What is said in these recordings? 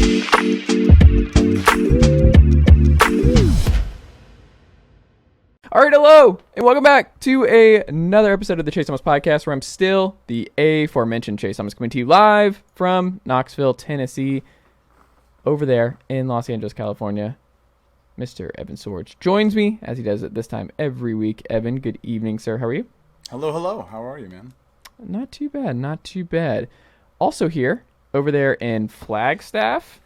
All right, hello, and welcome back to another episode of the Chase Thomas Podcast, where I'm still the aforementioned Chase Thomas, coming to you live from Knoxville, Tennessee. Over there in Los Angeles, California, Mr. Evan Sowards joins me, as he does at this time every week. Evan, good evening, sir. How are you? Hello. How are you, man? Not too bad. Also here, over there in Flagstaff,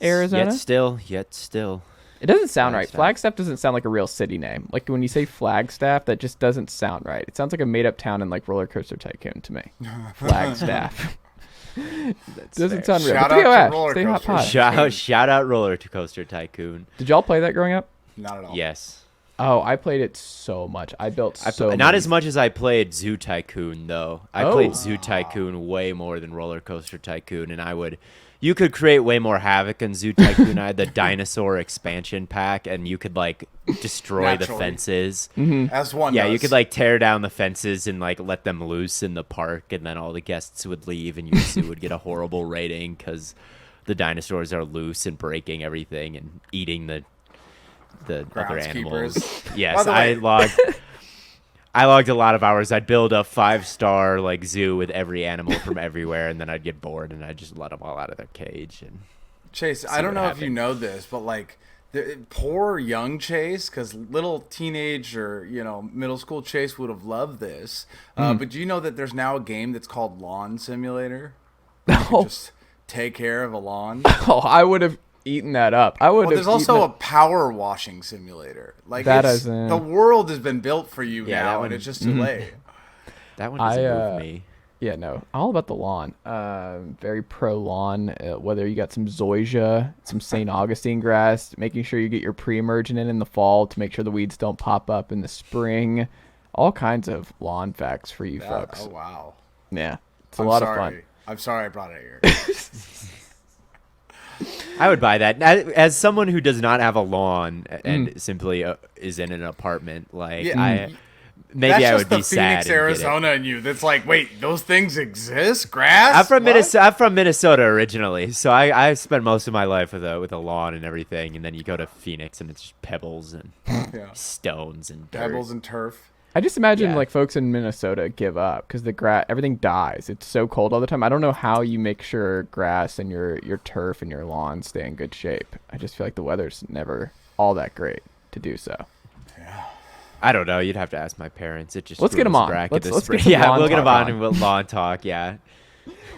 Arizona. Yet still. It doesn't sound right. Flagstaff doesn't sound like a real city name. Like when you say Flagstaff, that just doesn't sound right. It sounds like a made-up town in like Roller Coaster Tycoon to me. Flagstaff. Doesn't sound real. Shout out to Roller Coaster. Shout out Roller Coaster Tycoon. Did y'all play that growing up? Not at all. Yes. Oh, I played it so much. I built not as much as I played Zoo Tycoon though. I played Zoo Tycoon way more than Roller Coaster Tycoon, and you could create way more havoc in Zoo Tycoon. I had the dinosaur expansion pack, and you could like destroy the fences. Mm-hmm. As one Yeah, does. you could like tear down the fences and like let them loose in the park, and then all the guests would leave, and your zoo would get a horrible rating because the dinosaurs are loose and breaking everything and eating the other animals. Yes, I logged a lot of hours. I'd build a 5-star like zoo with every animal from everywhere, and then I'd get bored and I'd just let them all out of their cage. And Chase, I don't know if you know this, but like poor young Chase, because little teenage or middle school Chase would have loved this. But do you know that there's now a game that's called Lawn Simulator? You can just take care of a lawn. Oh, I would have eaten that up. There's also a power washing simulator. Like the world has been built for you now, and it's just too late. That one doesn't move me. Yeah, no, all about the lawn. Very pro lawn. Whether you got some zoysia, some St. Augustine grass, making sure you get your pre-emergent in the fall to make sure the weeds don't pop up in the spring. All kinds of lawn facts for you folks. Oh wow. Yeah, it's a lot of fun. I'm sorry I brought it here. I would buy that. As someone who does not have a lawn and simply is in an apartment, like I would be sad. That's just the Phoenix, Arizona in you. That's like, wait, those things exist? Grass? I'm from Minnesota originally, so I spent most of my life with a lawn and everything. And then you go to Phoenix and it's just pebbles and stones and dirt. Pebbles and turf. I just imagine like folks in Minnesota give up because everything dies. It's so cold all the time. I don't know how you make sure grass and your turf and your lawn stay in good shape. I just feel like the weather's never all that great to do so. Yeah. I don't know. You'd have to ask my parents. Let's get them on. Let's get we'll get them on and we'll lawn talk. Yeah.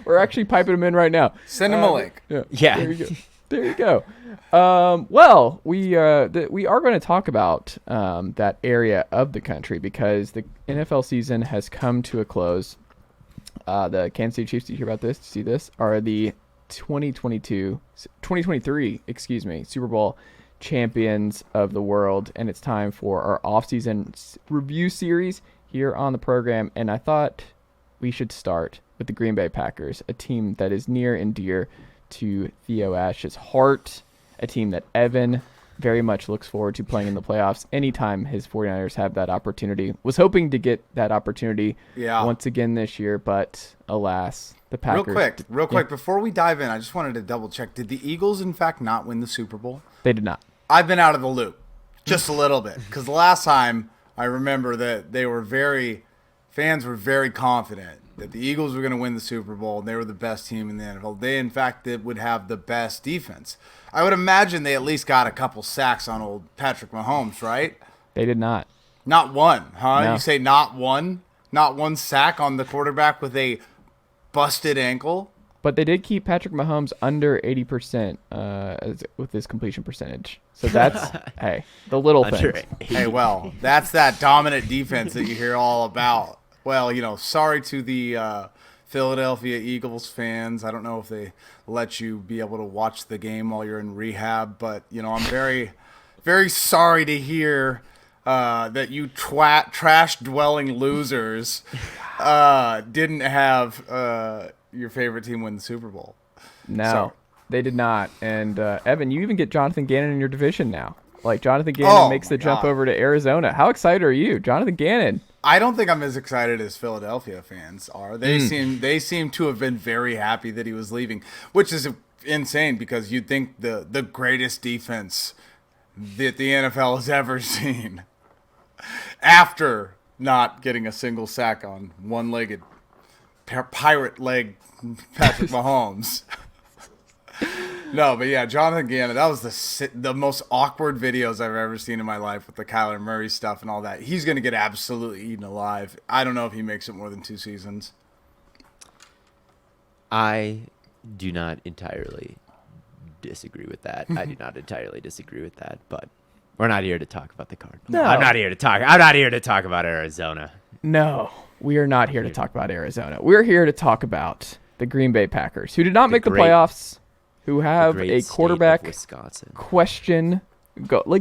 We're actually piping them in right now. Send them a link. Yeah. There you go. Well, we are going to talk about that area of the country because the NFL season has come to a close. The Kansas City Chiefs, did you hear about this? Did you see this? Are the 2023 Super Bowl champions of the world, and it's time for our off-season review series here on the program. And I thought we should start with the Green Bay Packers, a team that is near and dear to Theo Ash's heart, a team that Evan very much looks forward to playing in the playoffs anytime his 49ers have that opportunity. Was hoping to get that opportunity once again this year, but alas, the Packers... Real quick, before we dive in, I just wanted to double check. Did the Eagles, in fact, not win the Super Bowl? They did not. I've been out of the loop just a little bit because the last time I remember that fans were very confident that the Eagles were going to win the Super Bowl, and they were the best team in the NFL. They, in fact, would have the best defense. I would imagine they at least got a couple sacks on old Patrick Mahomes, right? They did not. Not one, huh? No. You say not one? Not one sack on the quarterback with a busted ankle? But they did keep Patrick Mahomes under 80% with his completion percentage. So that's, hey, the little things. Hey, well, that's that dominant defense that you hear all about. Well, sorry to the Philadelphia Eagles fans. I don't know if they let you be able to watch the game while you're in rehab, but, I'm very, very sorry to hear that you trash-dwelling losers didn't have your favorite team win the Super Bowl. No, they did not. And, Evan, you even get Jonathan Gannon in your division now. Like, Jonathan Gannon makes the jump over to Arizona. How excited are you? Jonathan Gannon I don't think I'm as excited as Philadelphia fans are. They seem to have been very happy that he was leaving, which is insane because you'd think the greatest defense that the NFL has ever seen, after not getting a single sack on one-legged pirate leg Patrick Mahomes. No, but yeah, Jonathan Gannon, that was the most awkward videos I've ever seen in my life with the Kyler Murray stuff and all that. He's going to get absolutely eaten alive. I don't know if he makes it more than 2 seasons. I do not entirely disagree with that. But we're not here to talk about the Cardinals. No. I'm not here to talk about Arizona. No, we are not here to talk about Arizona. We're here to talk about the Green Bay Packers, who did not make the playoffs, who have a quarterback question.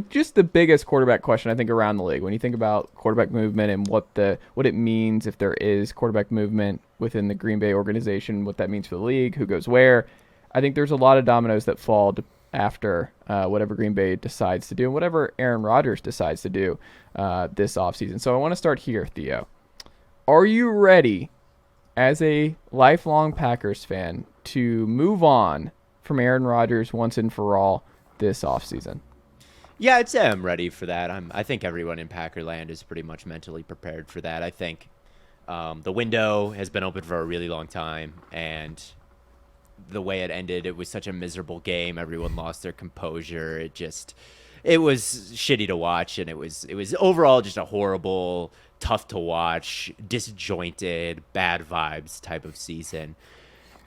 Just the biggest quarterback question, I think, around the league. When you think about quarterback movement and what it means if there is quarterback movement within the Green Bay organization, what that means for the league, who goes where, I think there's a lot of dominoes that fall after whatever Green Bay decides to do and whatever Aaron Rodgers decides to do this offseason. So I want to start here, Theo. Are you ready, as a lifelong Packers fan, to move on from Aaron Rodgers once and for all this offseason? Yeah, I'd say I'm ready for that. I think everyone in Packerland is pretty much mentally prepared for that. I think the window has been open for a really long time, and the way it ended, it was such a miserable game. Everyone lost their composure. It was shitty to watch, and it was overall just a horrible, tough to watch, disjointed, bad vibes type of season.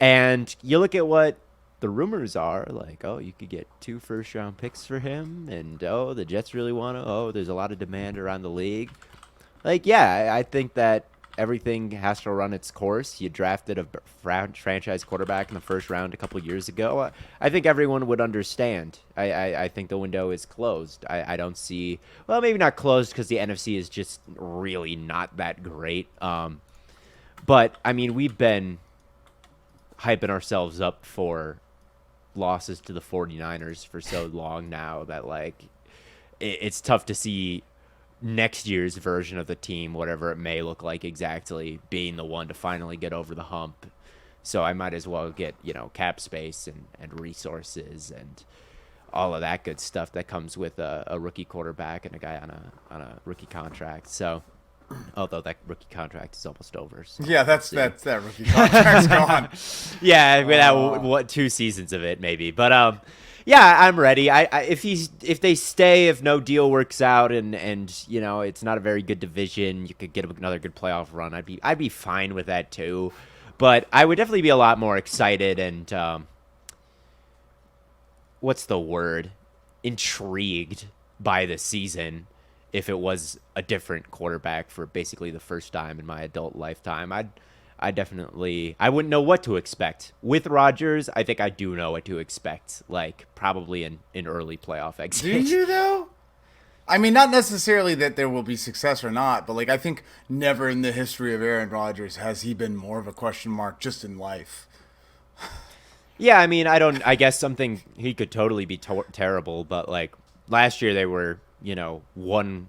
And you look at what the rumors are, like, oh, you could get 2 first-round picks for him, and oh, the Jets really want to. Oh, there's a lot of demand around the league. Like, yeah, I think that everything has to run its course. You drafted a franchise quarterback in the first round a couple years ago. I think everyone would understand. I think the window is closed. I don't see, well, maybe not closed because the NFC is just really not that great. But, I mean, we've been hyping ourselves up for losses to the 49ers for so long now that, like, it's tough to see next year's version of the team, whatever it may look like exactly, being the one to finally get over the hump. So I might as well get, cap space and resources and all of that good stuff that comes with a rookie quarterback and a guy on a rookie contract. So, although that rookie contract is almost over. So yeah, that rookie contract's gone. Yeah, without 2 seasons of it, maybe. But yeah, I'm ready. If they stay, if no deal works out, and it's not a very good division, you could get another good playoff run. I'd be fine with that too. But I would definitely be a lot more excited and what's the word? Intrigued by the season if it was a different quarterback for basically the first time in my adult lifetime. I wouldn't know what to expect. With Rodgers, I think I do know what to expect, like probably an early playoff exit. Do you, though? I mean, not necessarily that there will be success or not, but, like, I think never in the history of Aaron Rodgers has he been more of a question mark just in life. Yeah, I mean, I guess he could totally be terrible, but, like, last year they were, one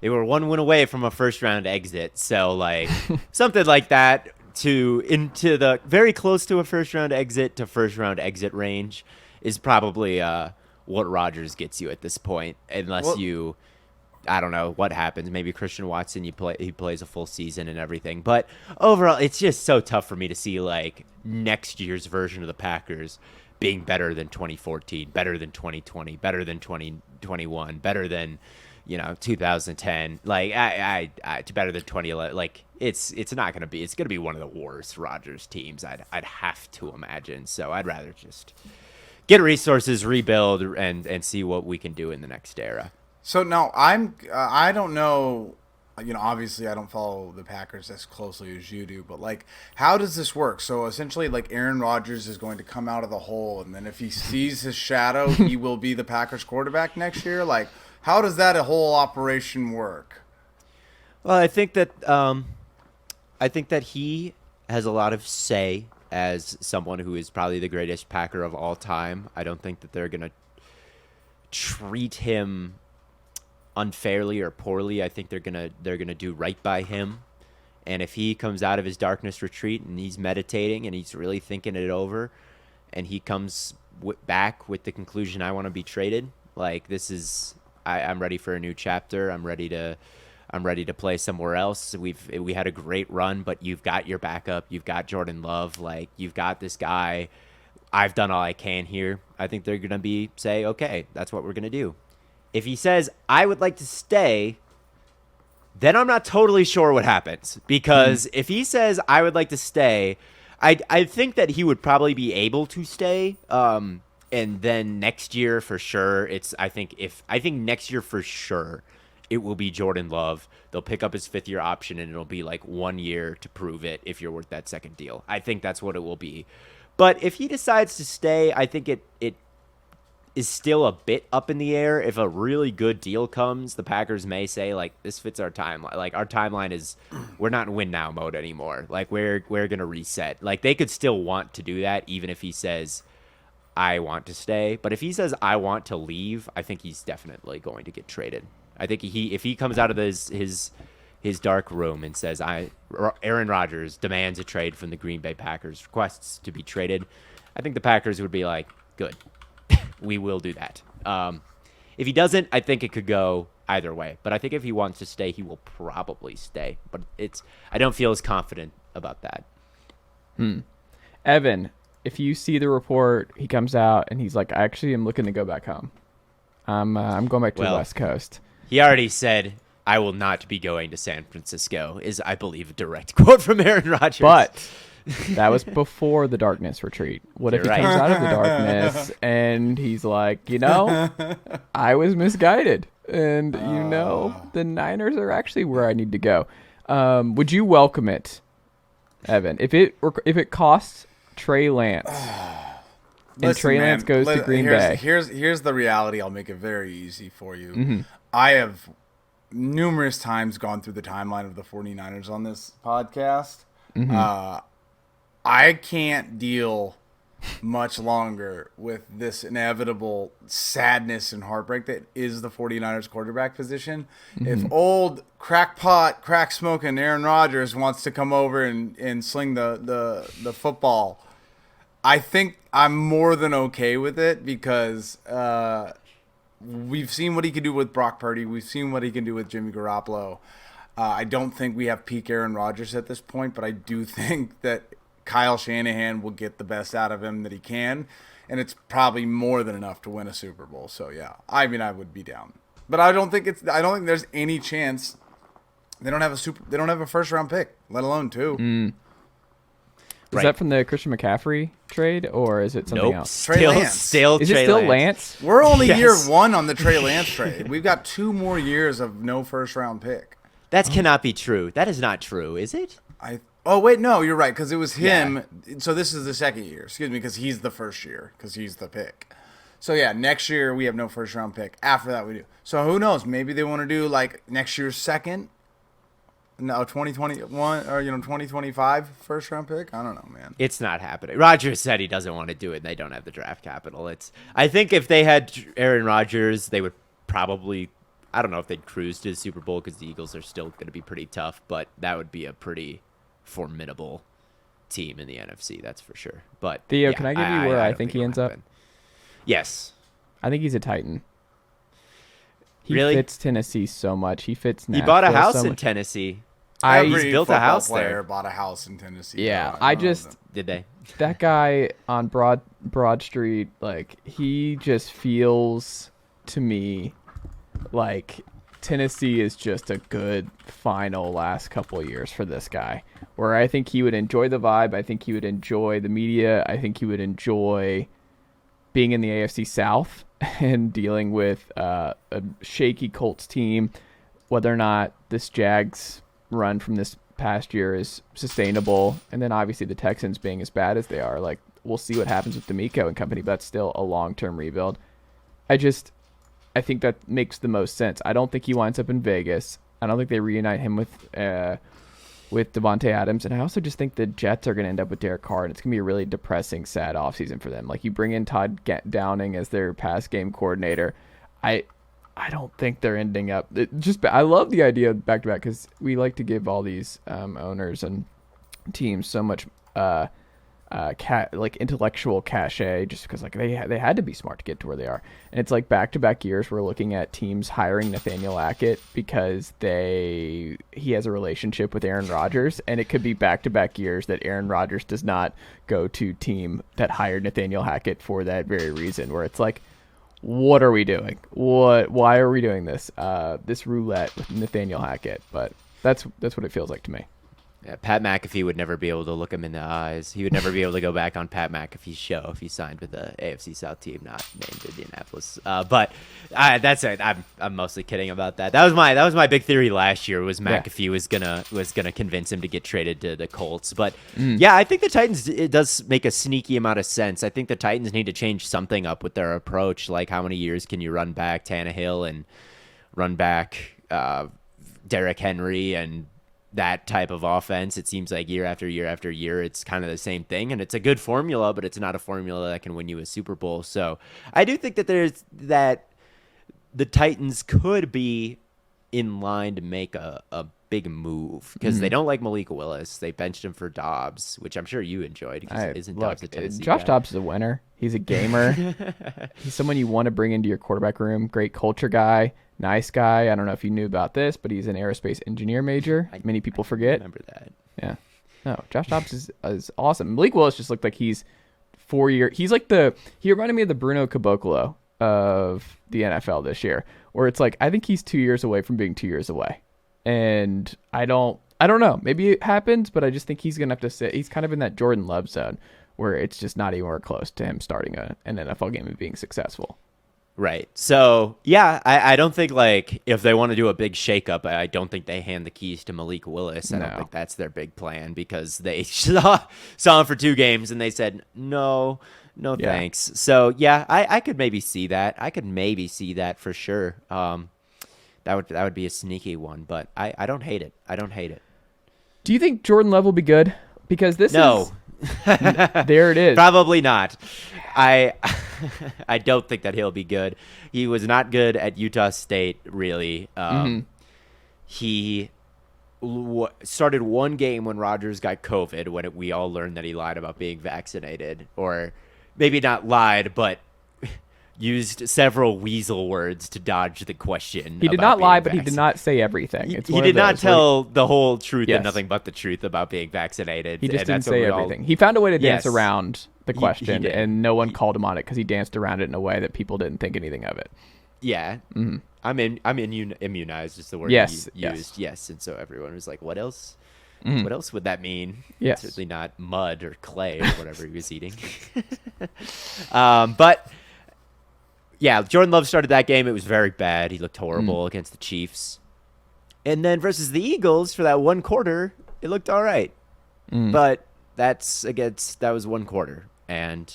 win away from a first-round exit. So, like, something like that into the very close to a first-round exit to first-round exit range is probably what Rodgers gets you at this point, unless I don't know what happens. Maybe Christian Watson, he plays a full season and everything. But overall, it's just so tough for me to see, like, next year's version of the Packers being better than 2014, better than 2020, better than 2021, better than 2010, like I better than 2011. Like it's not gonna be. It's gonna be one of the worst Rodgers teams. I'd have to imagine. So I'd rather just get resources, rebuild, and see what we can do in the next era. So now I don't know. Obviously I don't follow the Packers as closely as you do, but, like, how does this work? So essentially, like, Aaron Rodgers is going to come out of the hole, and then if he sees his shadow, he will be the Packers quarterback next year. Like, how does that whole operation work? Well, I think that he has a lot of say as someone who is probably the greatest Packer of all time. I don't think that they're going to treat him unfairly or poorly. I think they're gonna do right by him. And if he comes out of his darkness retreat and he's meditating and he's really thinking it over, and he comes back with the conclusion, I want to be traded. Like, this is, I'm ready for a new chapter. I'm ready to play somewhere else. We had a great run, but you've got your backup. You've got Jordan Love. Like, you've got this guy. I've done all I can here. I think they're going to say, okay, that's what we're going to do. If he says, I would like to stay, then I'm not totally sure what happens. Because if he says, I would like to stay, I think that he would probably be able to stay. And then next year for sure, I think next year for sure, it will be Jordan Love. They'll pick up his 5th-year option, and it'll be like 1 year to prove it if you're worth that second deal. I think that's what it will be. But if he decides to stay, I think it is still a bit up in the air. If a really good deal comes, the Packers may say, like, this fits our timeline. Like, our timeline is, we're not in win now mode anymore. Like, we're going to reset. Like, they could still want to do that, even if he says, I want to stay. But if he says, I want to leave, I think he's definitely going to get traded. I think if he comes out of his dark room and says, Aaron Rodgers demands a trade from the Green Bay Packers, requests to be traded, I think the Packers would be like, good. We will do that. If he doesn't, I think it could go either way. But I think if he wants to stay, he will probably stay. But I don't feel as confident about that. Evan, if you see the report, he comes out and he's like, I actually am looking to go back home. I'm going back to the West Coast. He already said, I will not be going to San Francisco, is, I believe, a direct quote from Aaron Rodgers. But that was before the darkness retreat. What if he comes out of the darkness and he's like, I was misguided, and the Niners are actually where I need to go. Would you welcome it, Evan? If it costs Trey Lance and Trey Lance goes to Green Bay? Here's the reality. I'll make it very easy for you. Mm-hmm. I have numerous times gone through the timeline of the 49ers on this podcast. Mm-hmm. I can't deal much longer with this inevitable sadness and heartbreak that is the 49ers quarterback position. Mm-hmm. If old crackpot, crack-smoking Aaron Rodgers wants to come over and sling the football, I think I'm more than okay with it, because we've seen what he can do with Brock Purdy. We've seen what he can do with Jimmy Garoppolo. I don't think we have peak Aaron Rodgers at this point, but I do think that Kyle Shanahan will get the best out of him that he can, and it's probably more than enough to win a Super Bowl. So yeah, I mean, I would be down, but I don't think there's any chance they don't have a first round pick, let alone 2. Is that from the Christian McCaffrey trade, or is it something else? Trey Lance. Still Is Trey it still Lance? Lance? We're only Yes. year 1 on the Trey Lance trade. We've got 2 more years of no first round pick. That cannot be true. That is not true, is it? Oh, wait, no, you're right, because it was him. Yeah. So this is the second year, because he's the first year, because he's the pick. So, yeah, next year we have no first-round pick. After that we do. So who knows? Maybe they want to do, like, next year's second, 2021, or, 2025 first-round pick? I don't know, man. It's not happening. Rodgers said he doesn't want to do it, and they don't have the draft capital. I think if they had Aaron Rodgers, they would probably, I don't know if they'd cruise to the Super Bowl, because the Eagles are still going to be pretty tough, but that would be a pretty formidable team in the NFC, that's for sure. But Theo, yeah, can I give you where I think he ends up? Yes. I think he's a Titan. He Really? fits Tennessee so much. He fits Nashville He bought a house so in much. Tennessee. Every He's built a football house player there. bought a house in Tennessee. Yeah, Did they? that guy on Broad Street, like, he just feels to me like Tennessee is just a good final last couple of years for this guy, where I think he would enjoy the vibe. I think he would enjoy the media. I think he would enjoy being in the AFC South and dealing with a shaky Colts team, whether or not this Jags run from this past year is sustainable. And then obviously the Texans being as bad as they are, like, we'll see what happens with D'Amico and company, but that's still a long-term rebuild. I think that makes the most sense. I don't think he winds up in Vegas. I don't think they reunite him with Devontae Adams. And I also just think the Jets are going to end up with Derek Carr, and it's going to be a really depressing, sad offseason for them. Like, you bring in Todd Downing as their pass game coordinator. I don't think they're ending up. I love the idea of back-to-back because we like to give all these owners and teams so much like intellectual cachet just because like they had to be smart to get to where they are. And it's like back-to-back years we're looking at teams hiring Nathaniel Hackett because he has a relationship with Aaron Rodgers, and it could be back-to-back years that Aaron Rodgers does not go to team that hired Nathaniel Hackett for that very reason, where it's like, what are we doing? Why are we doing this? This roulette with Nathaniel Hackett. But that's what it feels like to me. Yeah, Pat McAfee would never be able to look him in the eyes. He would never be able to go back on Pat McAfee's show if he signed with the AFC South team, not named Indianapolis. But that's it. I'm mostly kidding about that. That was my big theory last year. Was McAfee was gonna convince him to get traded to the Colts. But yeah, I think the Titans, it does make a sneaky amount of sense. I think the Titans need to change something up with their approach. Like, how many years can you run back Tannehill and run back Derrick Henry and that type of offense? It seems like year after year after year, it's kind of the same thing, and it's a good formula, but it's not a formula that can win you a Super Bowl. So I do think that the Titans could be in line to make a big move because they don't like Malik Willis. They benched him for Dobbs, which I'm sure you enjoyed. Josh Dobbs is a winner. He's a gamer. He's someone you want to bring into your quarterback room. Great culture guy. Nice guy. I don't know if you knew about this, but he's an aerospace engineer major. Many people forget. Remember that. Yeah. No, Josh Dobbs is awesome. Malik Willis just looked like he's 4 year. He's like he reminded me of the Bruno Caboclo of the NFL this year, where it's like, I think he's 2 years away from being 2 years away. And I don't know. Maybe it happens, but I just think he's going to have to sit. He's kind of in that Jordan Love zone where it's just not anywhere close to him starting an NFL game and being successful. Right. So, yeah, I don't think, like, if they want to do a big shakeup, I don't think they hand the keys to Malik Willis. I don't think that's their big plan because they saw him for 2 games and they said, no, thanks. So, yeah, I could maybe see that. I could maybe see that for sure. That would be a sneaky one, but I don't hate it. I don't hate it. Do you think Jordan Love will be good? Because No. There it is. Probably not. I don't think that he'll be good. He was not good at Utah State, really. He started one game when Rodgers got COVID, when we all learned that he lied about being vaccinated, or maybe not lied, but used several weasel words to dodge the question. He did not lie, but he did not say everything. He did not tell the whole truth and nothing but the truth about being vaccinated. He just didn't say everything. He found a way to dance around the question, and no one called him on it because he danced around it in a way that people didn't think anything of it. Yeah. Mm-hmm. I'm immunized is the word he used. Yes. And so everyone was like, what else? Mm. What else would that mean? Yes. Certainly not mud or clay or whatever he was eating. But yeah, Jordan Love started that game. It was very bad. He looked horrible against the Chiefs. And then versus the Eagles for that one quarter, it looked all right. But that was one quarter. And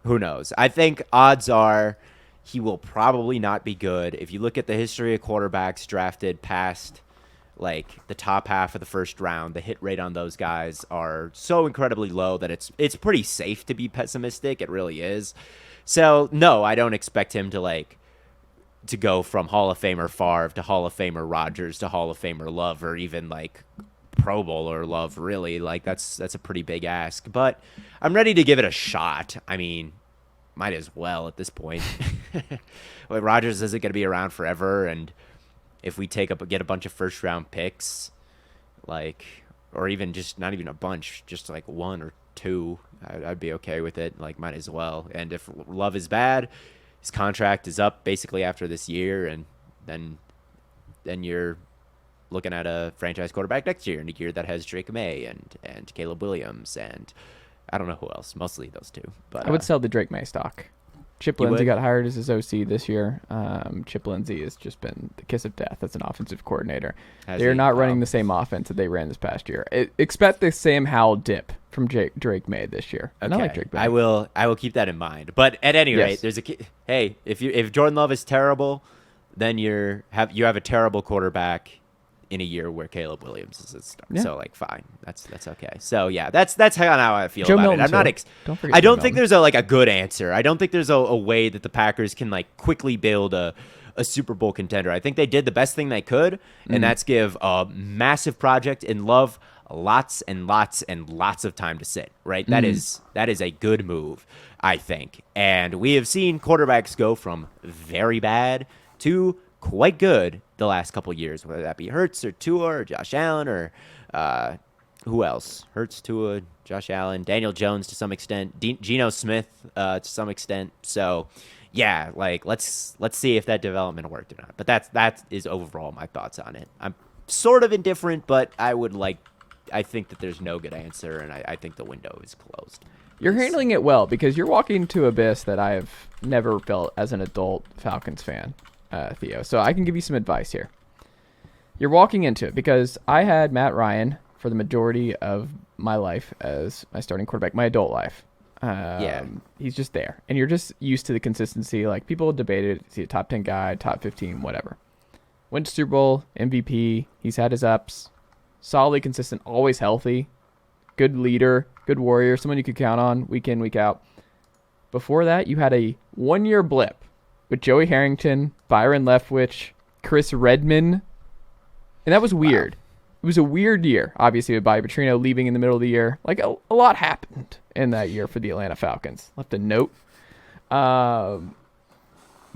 who knows? I think odds are he will probably not be good. If you look at the history of quarterbacks drafted past like the top half of the first round, the hit rate on those guys are so incredibly low that it's pretty safe to be pessimistic. It really is. So, no, I don't expect him to go from Hall of Famer Favre to Hall of Famer Rodgers to Hall of Famer Love, or even like Pro Bowler Love, really. Like, that's a pretty big ask. But I'm ready to give it a shot. I mean, might as well at this point. Like, Rodgers isn't going to be around forever, and if we get a bunch of first-round picks, or even just not even a bunch, just like 1 or 2, I'd be okay with it. Like, might as well. And if Love is bad, his contract is up basically after this year, and then you're looking at a franchise quarterback next year, in a year that has Drake May and Caleb Williams, and I don't know who else. Mostly those 2. But I would sell the Drake May stock. Chip Lindsey got hired as his OC this year. Chip Lindsey has just been the kiss of death as an offensive coordinator. They're not running the same offense that they ran this past year. Expect the Sam Howell dip from Drake May this year. Okay. And I like Drake May. I will keep that in mind. But at any rate, there's if Jordan Love is terrible, then you have a terrible quarterback in a year where Caleb Williams is a star. Yeah. So fine, that's okay. So yeah, that's kind of how I feel about it. I'm not. I don't think there's a good answer. I don't think there's a way that the Packers can quickly build a a Super Bowl contender. I think they did the best thing they could, and that's give a massive project in Love lots and lots and lots of time to sit, right? That is a good move, I think. And we have seen quarterbacks go from very bad to quite good the last couple of years, whether that be Hurts or Tua or Josh Allen or who else? Hurts, Tua, Josh Allen, Daniel Jones to some extent, Geno Smith to some extent. So, yeah, like let's see if that development worked or not. But that is overall my thoughts on it. I'm sort of indifferent, but I think that there's no good answer, and I think the window is closed. You're handling it well because you're walking to abyss that I have never felt as an adult Falcons fan, Theo. So I can give you some advice here. You're walking into it because I had Matt Ryan for the majority of my life as my starting quarterback, my adult life. He's just there. And you're just used to the consistency. Like, people debated, is he a top 10 guy, top 15, whatever. Went to Super Bowl, MVP. He's had his ups. Solidly consistent, always healthy. Good leader, good warrior, someone you could count on week in, week out. Before that, you had a 1-year blip with Joey Harrington, Byron Leftwich, Chris Redman. And that was weird. Wow. It was a weird year, obviously, with Bobby Petrino leaving in the middle of the year. Like, a lot happened in that year for the Atlanta Falcons. Left a note.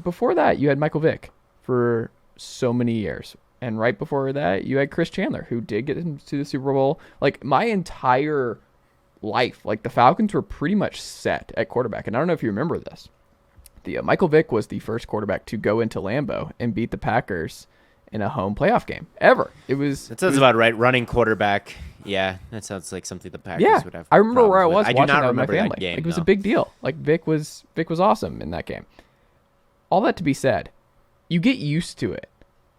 Before that, you had Michael Vick for so many years. And right before that, you had Chris Chandler, who did get into the Super Bowl. Like, my entire life, like, the Falcons were pretty much set at quarterback. And I don't know if you remember this. Michael Vick was the first quarterback to go into Lambeau and beat the Packers in a home playoff game ever. That sounds about right. Running quarterback. Yeah, that sounds like something the Packers would have. I remember where I was with. watching I do not that with my remember family. that game. Like, it was a big deal. Like, Vic was awesome in that game. All that to be said, you get used to it.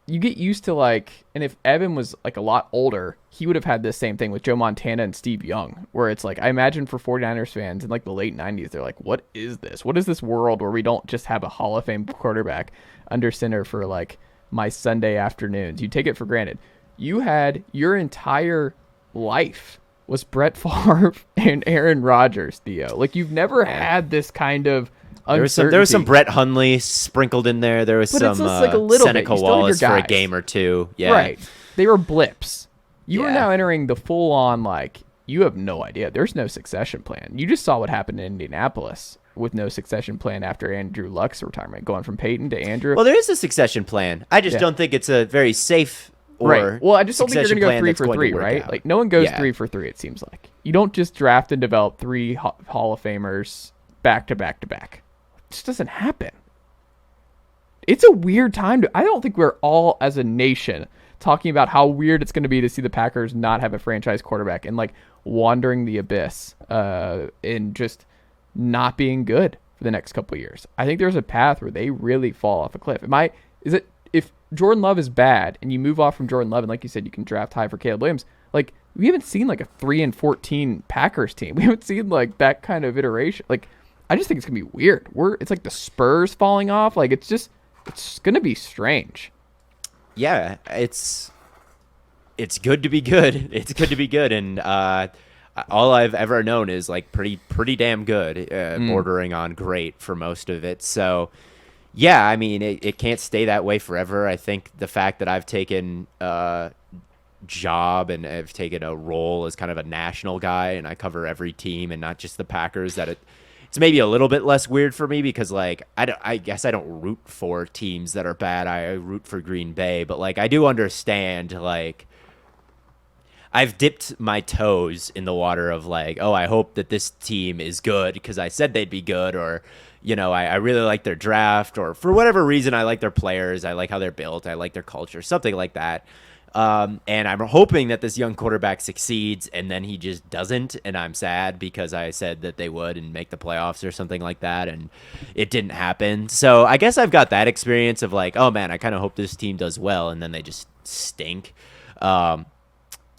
You get used to, like, and if Evan was, like, a lot older, he would have had this same thing with Joe Montana and Steve Young, where it's like, I imagine for 49ers fans in, like, the late 90s, they're like, what is this? What is this world where we don't just have a Hall of Fame quarterback under center for, like, my Sunday afternoons? You take it for granted. You had your entire life was Brett Favre and Aaron Rodgers, Theo. Like, you've never had this kind of uncertainty. There was some Brett Hundley sprinkled in there. There was some like a little Seneca Wallace for a game or two. Yeah. Right. They were blips. You are Yeah. now entering the full-on, like, you have no idea. There's no succession plan. You just saw what happened in Indianapolis with no succession plan after Andrew Luck's retirement, going from Peyton to Andrew. Well, there is a succession plan. I just don't think it's a very safe right. Well, I just don't think you're going to go 3 for 3, right? Out. Like, no one goes 3 for 3, it seems like. You don't just draft and develop 3 Hall of Famers back to back to back. It just doesn't happen. It's a weird time I don't think we're all, as a nation, talking about how weird it's going to be to see the Packers not have a franchise quarterback and, like, wandering the abyss and just not being good for the next couple of years. I think there's a path where they really fall off a cliff. If Jordan Love is bad and you move off from Jordan Love, and like you said, you can draft high for Caleb Williams, like, we haven't seen like a 3-14 Packers team. We haven't seen like that kind of iteration. Like, I just think it's gonna be weird. It's like the Spurs falling off. Like, it's gonna be strange. Yeah, it's good to be good. It's good to be good, and all I've ever known is like pretty damn good, bordering on great for most of it. So, yeah, I mean, it can't stay that way forever. I think the fact that I've taken a job and I've taken a role as kind of a national guy, and I cover every team and not just the Packers, that it's maybe a little bit less weird for me because, like, I guess I don't root for teams that are bad. I root for Green Bay, but, like, I do understand, like, I've dipped my toes in the water of, like, oh, I hope that this team is good because I said they'd be good, or, you know, I really like their draft, or for whatever reason, I like their players, I like how they're built, I like their culture, something like that. And I'm hoping that this young quarterback succeeds, and then he just doesn't, and I'm sad because I said that they would and make the playoffs or something like that, and it didn't happen. So I guess I've got that experience of, like, oh man, I kind of hope this team does well, and then they just stink.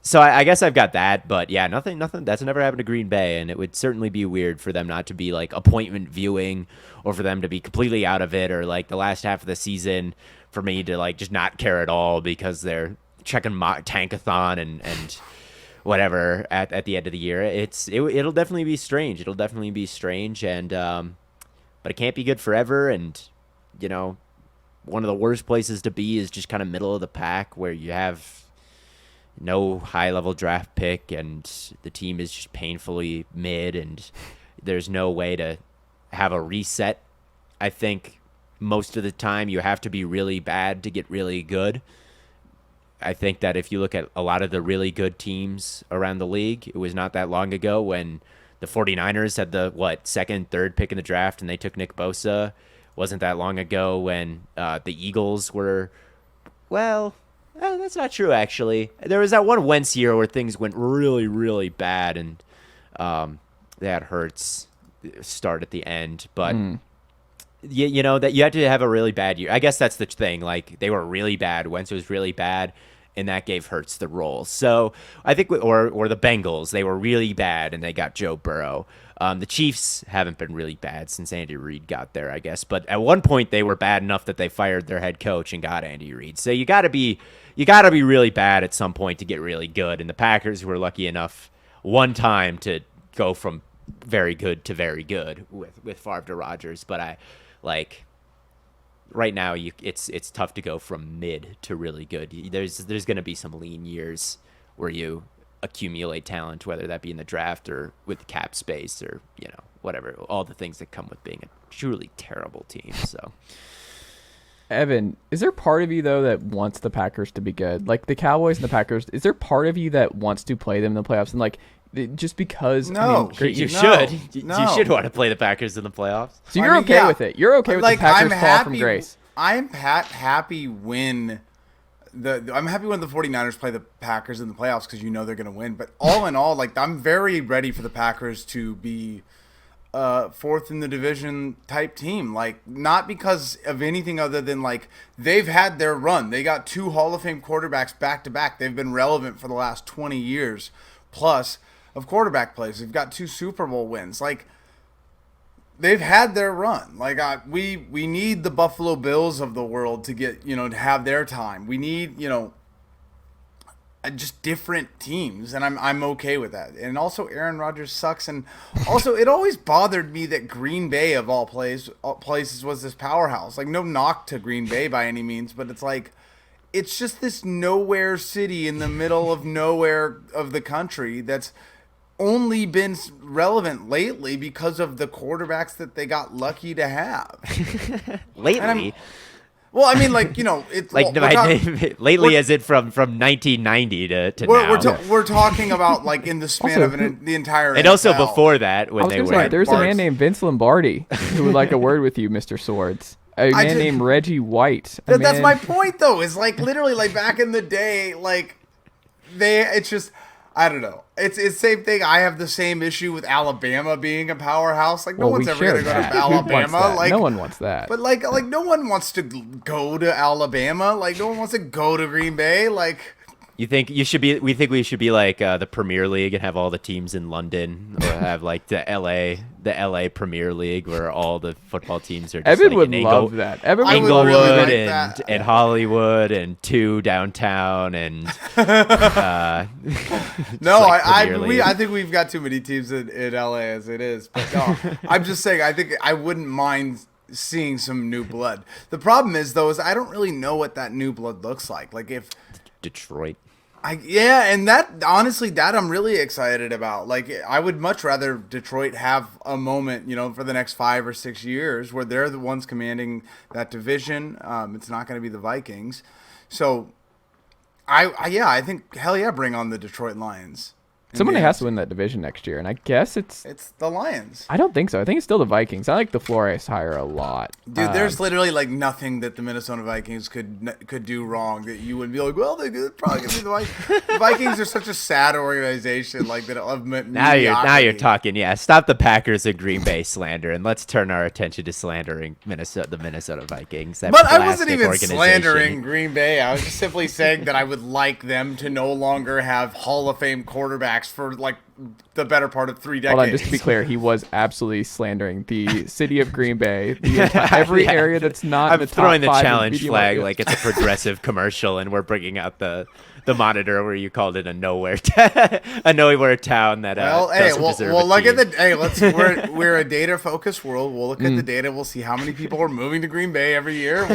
So I guess I've got that, but yeah, nothing that's never happened to Green Bay, and it would certainly be weird for them not to be like appointment viewing, or for them to be completely out of it, or like the last half of the season for me to like just not care at all because they're checking tankathon and whatever at the end of the year. It'll definitely be strange. It'll definitely be strange, and but it can't be good forever. And, you know, one of the worst places to be is just kind of middle of the pack, where you have no high-level draft pick and the team is just painfully mid, and there's no way to have a reset. I think most of the time you have to be really bad to get really good. I think that if you look at a lot of the really good teams around the league, it was not that long ago when the 49ers had the, second, third pick in the draft and they took Nick Bosa. Wasn't that long ago when the Eagles were, that's not true, actually. There was that one Wentz year where things went really, really bad, and they had Hurts start at the end. But, you know, that you had to have a really bad year. I guess that's the thing. Like, they were really bad. Wentz was really bad, and that gave Hurts the role. So I think, or the Bengals, they were really bad, and they got Joe Burrow. The Chiefs haven't been really bad since Andy Reid got there, I guess. But at one point, they were bad enough that they fired their head coach and got Andy Reid. So you got to be really bad at some point to get really good. And the Packers were lucky enough one time to go from very good to very good with Favre to Rodgers. But right now, it's tough to go from mid to really good. There's going to be some lean years where you accumulate talent, whether that be in the draft or with cap space or, you know, whatever, all the things that come with being a truly terrible team. So, Evan, is there part of you though that wants the Packers to be good? Like the Cowboys and the Packers, is there part of you that wants to play them in the playoffs? And like, just because No. you should want to play the Packers in the playoffs. So you're okay with it. You're okay with the Packers fall from grace. I'm happy when the 49ers play the Packers in the playoffs, because you know they're going to win. But all in all, like, I'm very ready for the Packers to be fourth in the division type team. Like, not because of anything other than, like, they've had their run. They got 2 Hall of Fame quarterbacks back to back. They've been relevant for the last 20 years plus of quarterback plays. They've got 2 Super Bowl wins. Like, they've had their run. Like, we need the Buffalo Bills of the world to get, you know, to have their time. We need, you know, just different teams, and I'm okay with that. And also, Aaron Rodgers sucks. And also, it always bothered me that Green Bay, of all places, was this powerhouse. Like, no knock to Green Bay by any means, but it's like, it's just this nowhere city in the middle of nowhere of the country that's only been relevant lately because of the quarterbacks that they got lucky to have. Lately? Well, I mean, like, you know, it's like lately, as it from 1990 to now. We're talking about, like, in the span also, of the entire and NFL. also before that, when they were. There's a man named Vince Lombardi who would like a word with you, Mr. Swords. A man named Reggie White. That's my point, though. Is like literally, like, back in the day, like, it's just, I don't know. It's the same thing. I have the same issue with Alabama being a powerhouse. Like, no one's ever going to go to Alabama. Like, no one wants that. But like no one wants to go to Alabama. Like, no one wants to go to Green Bay. Like, you think you should be? We think we should be like the Premier League and have all the teams in London, or have like the LA Premier League where all the football teams are. Just Evan like would love that. Evan would Inglewood really like and that. and Hollywood and 2 downtown and. No, like I think we've got too many teams in LA as it is. But no, I'm just saying, I think I wouldn't mind seeing some new blood. The problem is, though, is I don't really know what that new blood looks like. Like, if Detroit. and that, honestly, that I'm really excited about. Like, I would much rather Detroit have a moment, you know, for the next 5 or 6 years where they're the ones commanding that division. It's not going to be the Vikings. So, I think, hell yeah, bring on the Detroit Lions. Somebody has to win that division next year, and I guess it's the Lions. I don't think so. I think it's still the Vikings. I like the Flores hire a lot. Dude, there's literally like nothing that the Minnesota Vikings could do wrong that you would be like, well, they're probably gonna be the Vikings. The Vikings are such a sad organization, like that. Now you're talking. Yeah, stop the Packers and Green Bay slander, and let's turn our attention to slandering the Minnesota Vikings. But I wasn't even slandering Green Bay. I was just simply saying that I would like them to no longer have Hall of Fame quarterbacks for like the better part of 3 decades. Hold on, just to be clear, he was absolutely slandering the city of Green Bay, every area that's not. I'm in the throwing top the 5 challenge in flag like it's a progressive commercial, and we're bringing out the the monitor where you called it a nowhere a nowhere town that Well, hey, doesn't deserve we'll a look at team. the hey. We're a data focused world. We'll look at the data. We'll see how many people are moving to Green Bay every year.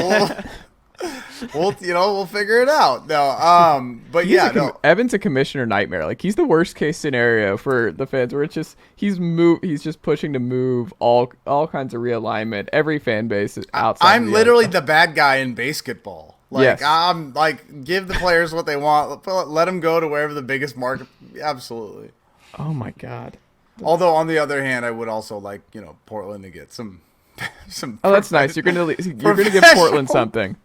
We'll figure it out. No, but yeah, no. Evan's a commissioner nightmare. Like he's the worst case scenario for the fans, where it's just he's just pushing to move all kinds of realignment. Every fan base is outside. I'm literally the bad guy in basketball. Like Yes. I'm like, give the players what they want. Let them go to wherever the biggest market. Absolutely. Oh my god. Although on the other hand, I would also like Portland to get some. Oh, that's nice. You're gonna give Portland something.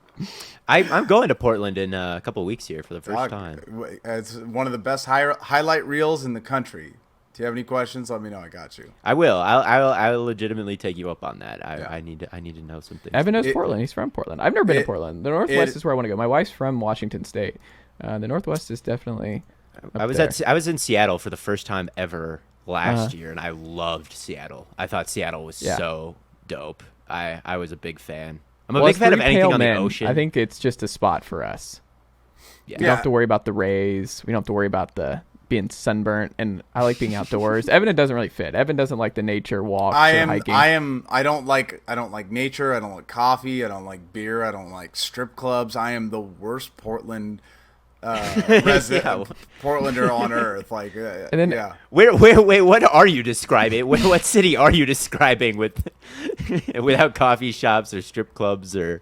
I'm going to Portland in a couple of weeks here for the first time. It's one of the best highlight reels in the country. Do you have any questions? Let me know. I got you. I will. I'll legitimately take you up on that. I need to know some things. Evan knows Portland. He's from Portland. I've never been to Portland. The Northwest is where I want to go. My wife's from Washington State. The Northwest is definitely. I was in Seattle for the first time ever last year, and I loved Seattle. I thought Seattle was so dope. I was a big fan. I'm a big fan of anything on the ocean. I think it's just a spot for us. Yeah. We don't have to worry about the rays. We don't have to worry about the being sunburnt. And I like being outdoors. Evan, it doesn't really fit. Evan doesn't like the nature walks or hiking. I don't like nature. I don't like coffee. I don't like beer. I don't like strip clubs. I am the worst Portland resident, Portlander on earth. Like, and then, yeah. Wait, what are you describing? What city are you describing without coffee shops or strip clubs or?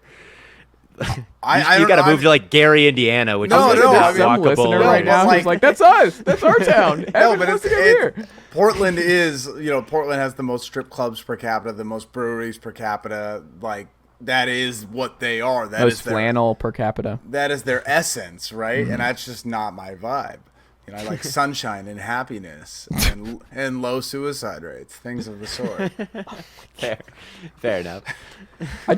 You got to move to like Gary, Indiana, which is some walkable. Listener right now who's like, that's us. That's our town. No, but it's here. Portland is, Portland has the most strip clubs per capita, the most breweries per capita. Like, that is what they are. That most is their flannel per capita. That is their essence, right? And that's just not my vibe. I like sunshine and happiness and low suicide rates, things of the sort. Fair enough. I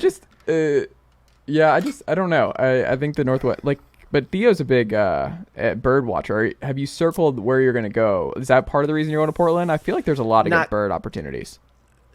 don't know. I think the Northwest, but Theo's a big bird watcher. Have you circled where you're going to go? Is that part of the reason you're going to Portland? I feel like there's a lot of good bird opportunities.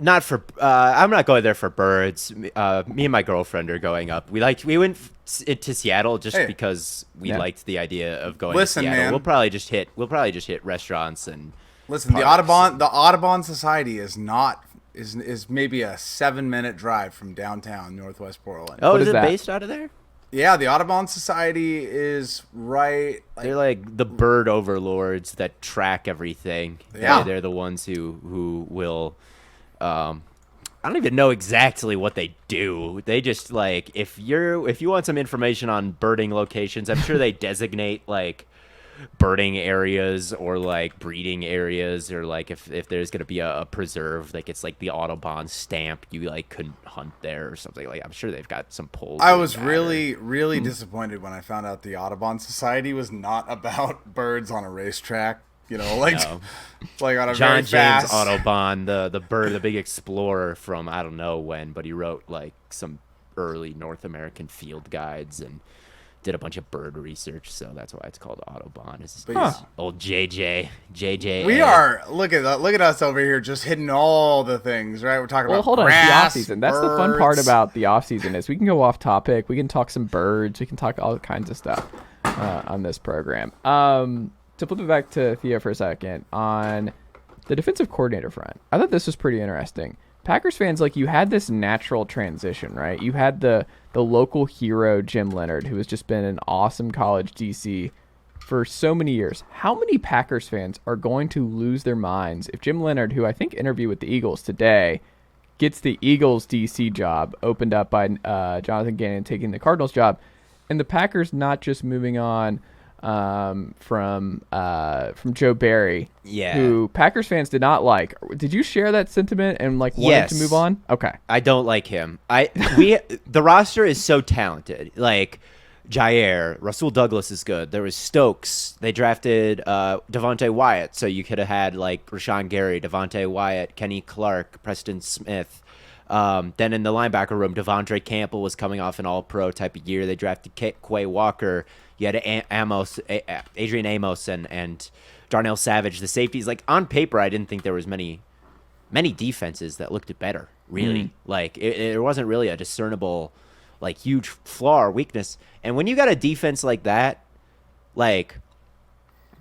Not for. I'm not going there for birds. Me and my girlfriend are going up. We went to Seattle just because we liked the idea of going to Seattle. Man. We'll probably just hit restaurants and. Listen, the Audubon Society is maybe a 7-minute drive from downtown Northwest Portland. Oh, is it based out of there? Yeah, the Audubon Society is right. They're like the bird overlords that track everything. Yeah, they're the ones who will. I don't even know exactly what they do. They just if you want some information on birding locations, I'm sure they designate birding areas or breeding areas, or if there's gonna be a preserve, it's the Audubon stamp, you couldn't hunt there or something. I'm sure they've got some polls. I was really disappointed when I found out the Audubon Society was not about birds on a racetrack. No. on a John very fast... James Audubon, the bird, the big explorer from I don't know when, but he wrote some early North American field guides and did a bunch of bird research, so that's why it's called Audubon. It's old JJ. We are look at us over here just hitting all the things, right? We're talking about hold on, grass, the off season. That's birds. the fun part about the off season is we can go off topic. We can talk some birds. We can talk all kinds of stuff on this program. To flip it back to Theo for a second, on the defensive coordinator front, I thought this was pretty interesting. Packers fans, you had this natural transition, right? You had the local hero, Jim Leonhard, who has just been an awesome college DC for so many years. How many Packers fans are going to lose their minds if Jim Leonhard, who I think interviewed with the Eagles today, gets the Eagles DC job opened up by Jonathan Gannon taking the Cardinals job, and the Packers not just moving on from Joe Barry, who Packers fans did not like. Did you share that sentiment and wanted to move on? Okay. I don't like him. The roster is so talented. Jair, Rasul Douglas is good. There was Stokes. They drafted Devontae Wyatt, so you could have had Rashawn Gary, Devontae Wyatt, Kenny Clark, Preston Smith. Then in the linebacker room, Devondre Campbell was coming off an all-pro type of year. They drafted Quay Walker. You had Adrian Amos and Darnell Savage. The safeties, on paper, I didn't think there was many defenses that looked better, really. It wasn't really a discernible, huge flaw or weakness. And when you got a defense like that, like,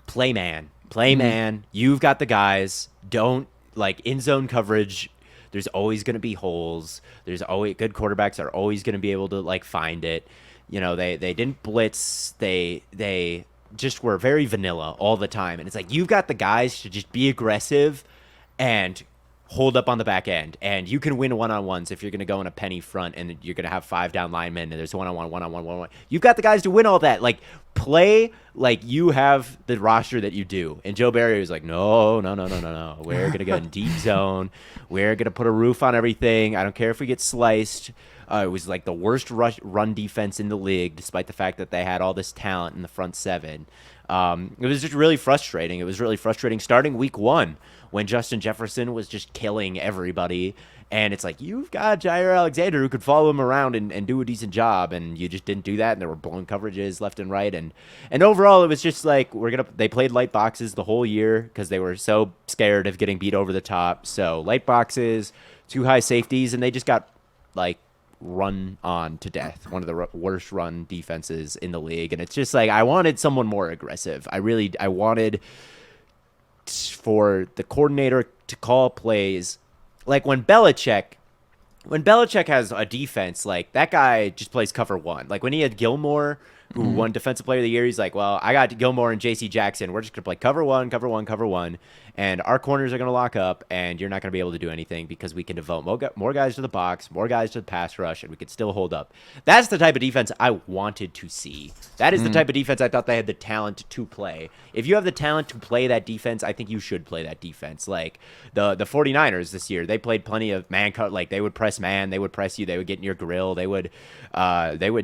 play man. You've got the guys. Don't, like, in zone coverage. There's always going to be holes. There's always good quarterbacks are always going to be able to, like, find it. You know, they didn't blitz. They just were very vanilla all the time. And it's like, you've got the guys to just be aggressive and hold up on the back end. And you can win one-on-ones if you're going to go in a penny front and you're going to have 5 down linemen and there's one-on-one. You've got the guys to win all that. Like, play like you have the roster that you do. And Joe Barry was like, no. We're going to go in deep zone. We're going to put a roof on everything. I don't care if we get sliced. It was like the worst run defense in the league, despite the fact that they had all this talent in the front 7. It was just really frustrating. It was really frustrating starting week 1 when Justin Jefferson was just killing everybody. And it's like, you've got Jair Alexander who could follow him around and do a decent job, and you just didn't do that, and there were blown coverages left and right. And overall, it was just like, they played light boxes the whole year because they were so scared of getting beat over the top. So light boxes, 2 high safeties, and they just got, like, run on to death. One of the worst run defenses in the league. And it's just like, I wanted someone more aggressive. I wanted for the coordinator to call plays like when Belichick has a defense, like, that guy just plays cover 1. Like, when he had Gilmore, who won Defensive Player of the Year, he's like, well, I got Gilmore and J.C. Jackson. We're just going to play cover 1, and our corners are going to lock up, and you're not going to be able to do anything because we can devote more guys to the box, more guys to the pass rush, and we can still hold up. That's the type of defense I wanted to see. That is the type of defense I thought they had the talent to play. If you have the talent to play that defense, I think you should play that defense. Like, the 49ers this year, they played plenty of man cut. Like, they would press man, they would press you, they would get in your grill, they would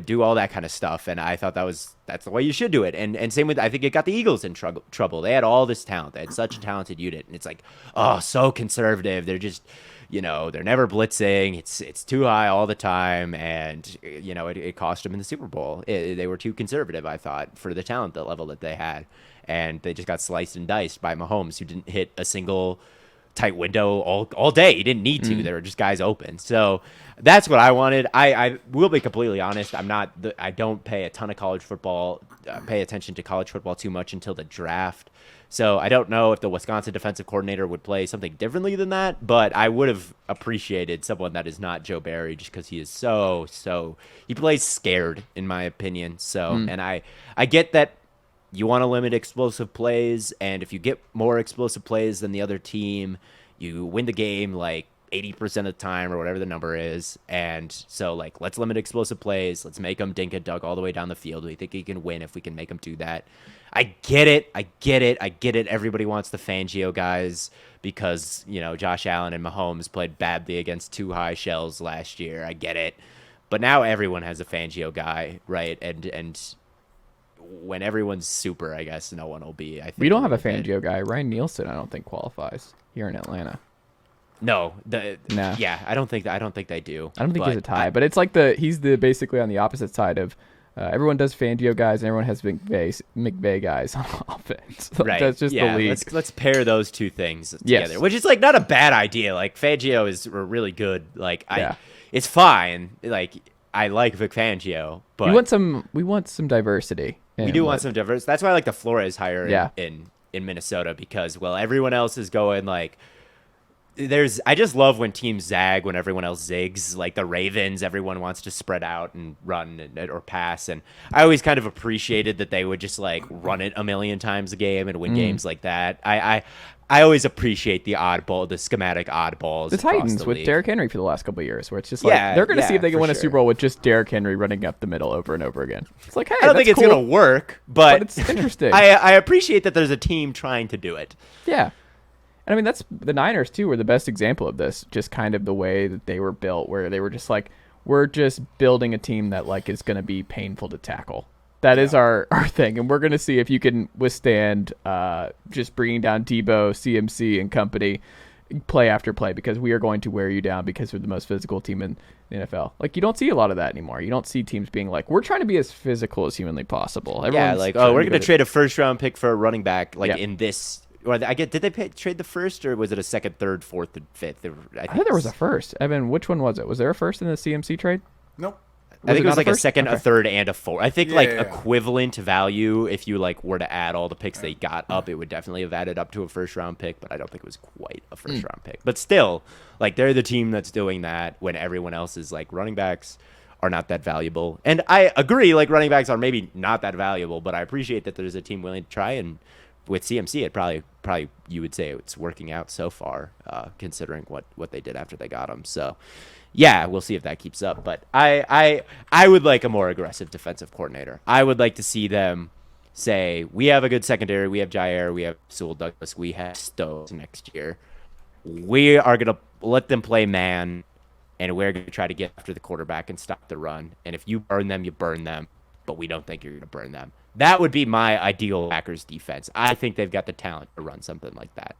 do all that kind of stuff, and I thought that's the way you should do it. And same with, I think it got the Eagles in trouble. They had all this talent. They had such a talented unit. And it's like, oh, so conservative. They're just, they're never blitzing. It's too high all the time. And, it cost them in the Super Bowl. They were too conservative, I thought, for the talent level that they had. And they just got sliced and diced by Mahomes, who didn't hit a single tight window all day. He didn't need to. There were just guys open. So that's what I wanted. I will be completely honest. I don't pay a ton of college football, pay attention to college football too much until the draft. So I don't know if the Wisconsin defensive coordinator would play something differently than that, but I would have appreciated someone that is not Joe Barry, just because he is so he plays scared, in my opinion. So, and I get that you want to limit explosive plays, and if you get more explosive plays than the other team, you win the game like 80% of the time or whatever the number is. And so, like, let's limit explosive plays. Let's make them dink and dunk all the way down the field. We think he can win if we can make him do that. I get it. Everybody wants the Fangio guys because, Josh Allen and Mahomes played badly against 2 high shells last year. I get it. But now everyone has a Fangio guy, right? And when everyone's super, I guess no one will be. I think we don't have a Fangio guy. Ryan Nielsen, I don't think, qualifies here in Atlanta. No, nah. Yeah, I don't think they do. I don't think he's a tie, but it's like he's basically on the opposite side of everyone does Fangio guys and everyone has McVay guys on offense. Right. That's just the league. Let's pair those two things together, which is like not a bad idea. Like, Fangio is really good. Like, it's fine. Like, I like Vic Fangio, but we want some diversity. We do want some diversity. That's why I like the Flores hire in Minnesota, because, well, everyone else is going like, I just love when teams zag when everyone else zigs. Like the Ravens, everyone wants to spread out and run or pass, and I always kind of appreciated that they would just like run it a million times a game and win games like that. I always appreciate the schematic oddballs. The Titans with Derrick Henry for the last couple of years, where it's just like they're going to see if they can win a Super Bowl with just Derrick Henry running up the middle over and over again. It's like, hey, I don't think it's going to work, but it's interesting. I appreciate that there's a team trying to do it. Yeah. And I mean, that's the Niners too were the best example of this, just kind of the way that they were built, where they were just like, we're just building a team that like is going to be painful to tackle. That is our thing, and we're going to see if you can withstand just bringing down Debo, CMC, and company play after play, because we are going to wear you down because we're the most physical team in the NFL. Like, you don't see a lot of that anymore. You don't see teams being like, we're trying to be as physical as humanly possible. Everyone's like, we're going to trade a first-round pick for a running back, like in this. Or did they trade the first, or was it a second, third, fourth, and fifth? I think there was a first. Evan, which one was it? Was there a first in the CMC trade? Nope. I think it was not like a first? second, a Okay. third, and a fourth. I think Yeah. equivalent value, if you were to add all the picks they got up, it would definitely have added up to a first round pick, but I don't think it was quite a first round pick. But still, they're the team that's doing that when everyone else is running backs are not that valuable. And I agree, running backs are maybe not that valuable, but I appreciate that there's a team willing to try. And with CMC, it probably you would say it's working out so far, considering what they did after they got him. So yeah, we'll see if that keeps up. But I would like a more aggressive defensive coordinator. I would like to see them say, we have a good secondary, we have Jair, we have Sewell Douglas, we have Stokes next year. We are going to let them play man, and we're going to try to get after the quarterback and stop the run. And if you burn them, you burn them, but we don't think you're going to burn them. That would be my ideal Packers defense. I think they've got the talent to run something like that.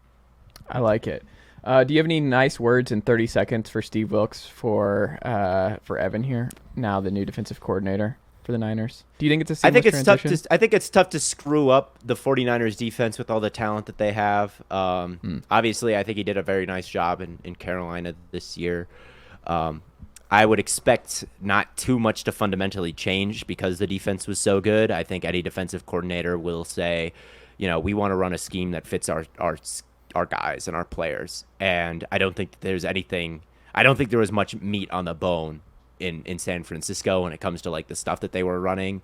I like it. Do you have any nice words in 30 seconds for Steve Wilks for Evan here, now the new defensive coordinator for the Niners? Do you think it's a seamless transition? I think it's tough to screw up the 49ers defense with all the talent that they have. Obviously, I think he did a very nice job in Carolina this year. I would expect not too much to fundamentally change because the defense was so good. I think any defensive coordinator will say, we want to run a scheme that fits our guys and our players. And I don't think there was much meat on the bone in San Francisco when it comes to the stuff that they were running.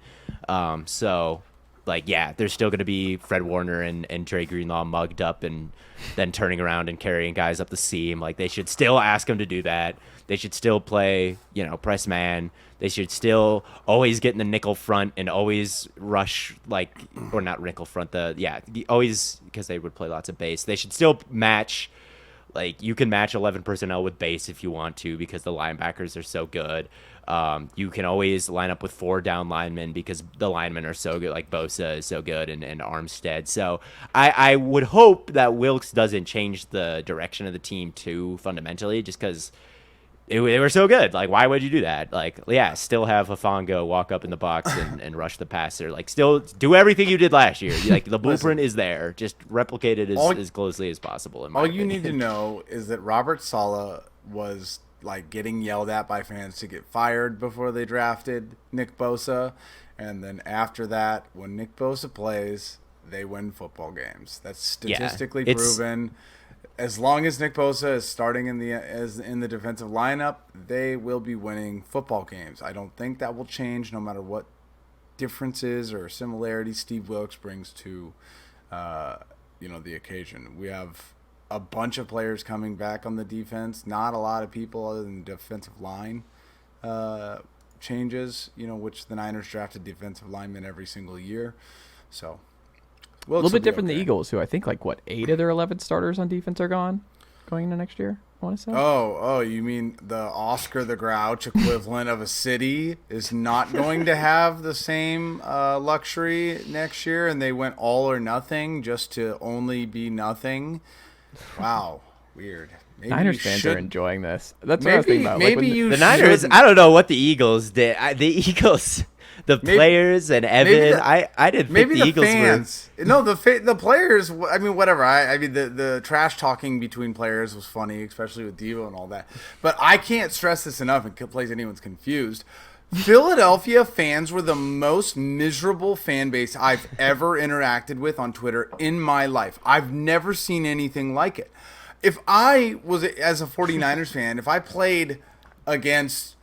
There's still going to be Fred Warner and Dre Greenlaw mugged up and then turning around and carrying guys up the seam. They should still ask them to do that. They should still play, press man. They should still always get in the nickel front and always rush, or not nickel front, always, because they would play lots of base. They should still match, you can match 11 personnel with base if you want to because the linebackers are so good. You can always line up with 4 down linemen because the linemen are so good, Bosa is so good and Armstead. So I would hope that Wilks doesn't change the direction of the team too fundamentally just because they were so good. Why would you do that? Still have Hafongo walk up in the box and rush the passer. Still do everything you did last year. The blueprint is there. Just replicate it as closely as possible. All you need to know is that Robert Saleh was getting yelled at by fans to get fired before they drafted Nick Bosa, and then after that, when Nick Bosa plays, they win football games. That's statistically proven. As long as Nick Bosa is starting in the defensive lineup, they will be winning football games. I don't think that will change no matter what differences or similarities Steve Wilks brings to the occasion. We have a bunch of players coming back on the defense. Not a lot of people other than defensive line changes, which the Niners drafted defensive linemen every single year. So A little bit different than the Eagles, who I think 8 of their 11 starters on defense are gone going into next year, I want to say. Oh, you mean the Oscar the Grouch equivalent of a city is not going to have the same luxury next year, and they went all or nothing just to only be nothing? Wow, weird. Maybe Niners fans are enjoying this. That's what I was thinking about. The Niners, I don't know what the Eagles did. The Eagles... The players and Evan, I didn't think the Eagles fans. No, the players. I mean, whatever. I mean, the trash talking between players was funny, especially with Devo and all that. But I can't stress this enough in case anyone's confused. Philadelphia fans were the most miserable fan base I've ever interacted with on Twitter in my life. I've never seen anything like it. If I was, as a 49ers fan, if I played against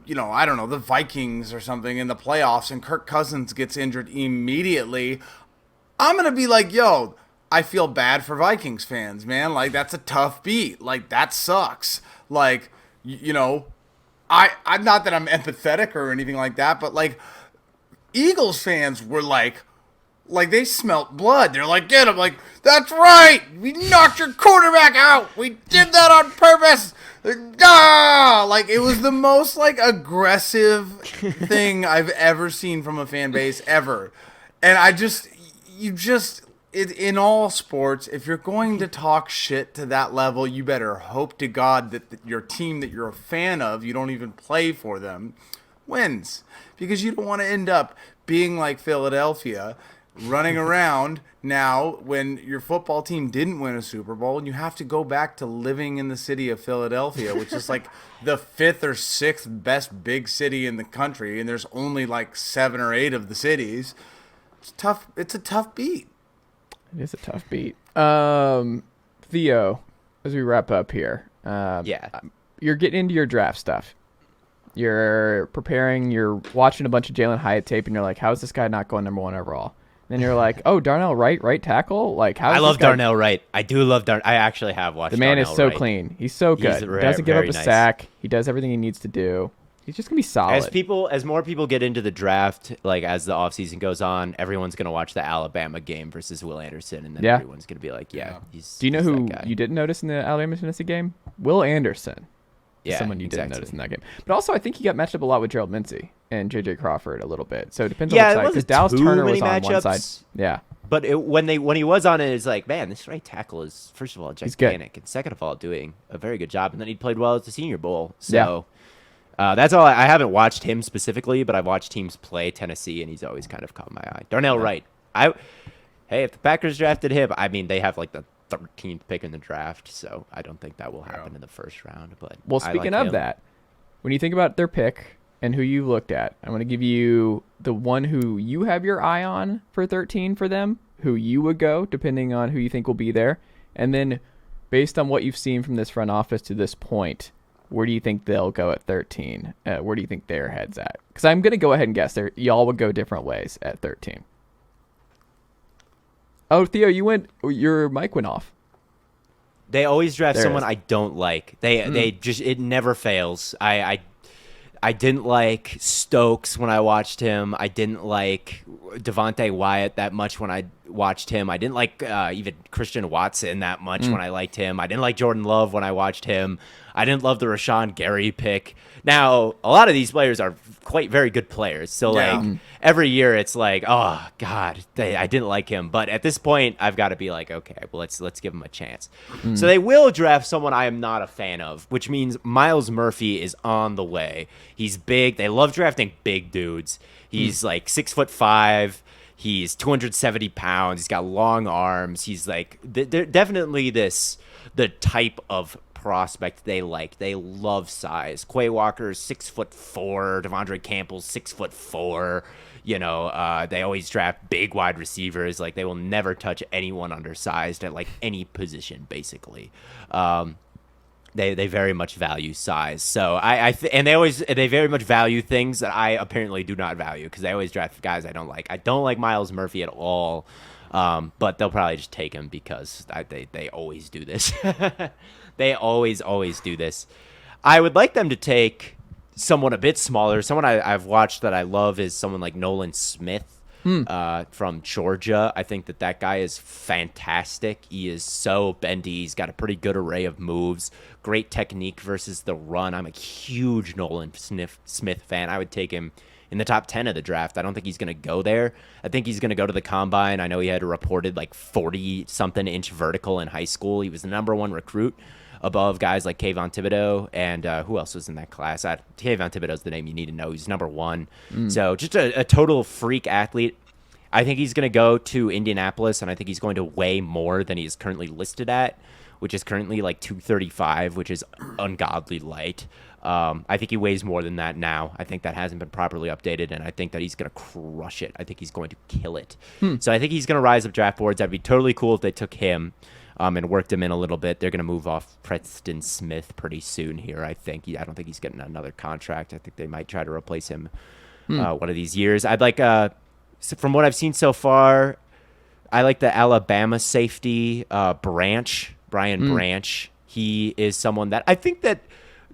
I don't know, the Vikings or something in the playoffs and Kirk Cousins gets injured immediately, I'm going to be yo, I feel bad for Vikings fans, man. That's a tough beat. That sucks. I'm not that I'm empathetic or anything like that, but Eagles fans were they smelt blood. They're get him. That's right. We knocked your quarterback out. We did that on purpose. It was the most aggressive thing I've ever seen from a fan base ever. And in all sports, if you're going to talk shit to that level, you better hope to God that your team that you're a fan of, you don't even play for them, wins. Because you don't want to end up being like Philadelphia running around now when your football team didn't win a Super Bowl, and you have to go back to living in the city of Philadelphia, which is like the 5th or 6th best big city in the country, and there's only like 7 or 8 of the cities. It's tough. It's a tough beat. It is a tough beat. Theo, as we wrap up here, you're getting into your draft stuff. You're preparing, you're watching a bunch of Jalen Hyatt tape, and you're like, how is this guy not going number 1 overall? Then you're like, oh, Darnell Wright, right tackle? Like, how? I love Darnell Wright. I do love Darnell. I actually have watched. The man Darnell is so Wright. clean. He's so good. He doesn't give up a sack. He does everything he needs to do. He's just gonna be solid. As more people get into the draft, like as the offseason goes on, everyone's gonna watch the Alabama game versus Will Anderson, and then everyone's gonna be like, he's. Do you know who you didn't notice in the Alabama Tennessee game? Will Anderson. Yeah, someone you didn't notice in that game. But also, I think he got matched up a lot with Gerald Mincey and J.J. Crawford a little bit. So it depends on which side. Because Dallas Turner was on one side. Yeah. But when he was on it, it's like, man, this right tackle is, first of all, gigantic. And second of all, doing a very good job. And then he played well at the Senior Bowl. So that's all. I haven't watched him specifically, but I've watched teams play Tennessee, and he's always kind of caught my eye. Darnell Wright. If the Packers drafted him, I mean, they have like the 13th pick in the draft, so I don't think that will happen in the first round. But speaking of that, when you think about their pick and who you looked at, I'm going to give you the one who you have your eye on for 13 for them, who you would go depending on who you think will be there, and then based on what you've seen from this front office to this point, where do you think they'll go at 13? Where do you think their head's at? Because I'm going to go ahead and guess y'all would go different ways at 13. Oh, Theo, your mic went off. They always draft someone I don't like. They just, it never fails. I didn't like Stokes when I watched him. I didn't like Devontae Wyatt that much when I watched him. I didn't like even Christian Watson that much when I liked him. I didn't like Jordan Love when I watched him. I didn't love the Rashawn Gary pick. Now, a lot of these players are very good players. So, every year it's like, oh, God, I didn't like him. But at this point, I've got to be like, okay, well, let's give him a chance. So they will draft someone I am not a fan of, which means Myles Murphy is on the way. He's big. They love drafting big dudes. He's like 6'5". He's 270 pounds. He's got long arms. He's like, they're definitely the type of prospect they like. They love size. Quay Walker's 6'4". Devondre Campbell's 6'4". They always draft big wide receivers. Like, they will never touch anyone undersized at like any position, basically. They very much value size. So they very much value things that I apparently do not value, because they always draft guys I don't like. I don't like Myles Murphy at all. But they'll probably just take him because they always do this. They always do this. I would like them to take someone a bit smaller. Someone I've watched that I love is someone like Nolan Smith from Georgia. I think that guy is fantastic. He is so bendy. He's got a pretty good array of moves. Great technique versus the run. I'm a huge Nolan Smith fan. I would take him in the top 10 of the draft. I don't think he's going to go there. I think he's going to go to the combine. I know he had a reported like 40-something inch vertical in high school. He was the number 1 recruit above guys like Kayvon Thibodeau and who else was in that class? Kayvon Thibodeau's the name you need to know. He's number 1. So just a total freak athlete. I think he's going to go to Indianapolis, and I think he's going to weigh more than he's currently listed at, which is currently like 235, which is ungodly light. I think he weighs more than that now. I think that hasn't been properly updated, and I think that he's going to crush it. I think he's going to kill it. So I think he's going to rise up draft boards. That'd be totally cool if they took him and worked him in a little bit. They're going to move off Preston Smith pretty soon here, I think. I don't think he's getting another contract. I think they might try to replace him one of these years. I'd like, from what I've seen so far, I like the Alabama safety, Brian Branch. He is someone that I think that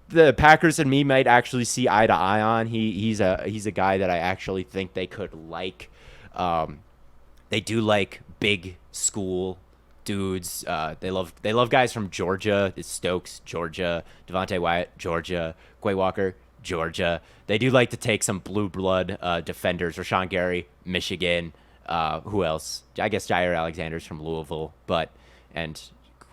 the Packers and me might actually see eye to eye on. He's a guy that I actually think they could like. They do like big school dudes. They love guys from Georgia. It's Stokes, Georgia. Devontae Wyatt, Georgia. Quay Walker, Georgia. They do like to take some blue blood defenders. Rashawn Gary, Michigan. Who else? I guess Jair Alexander's from Louisville, and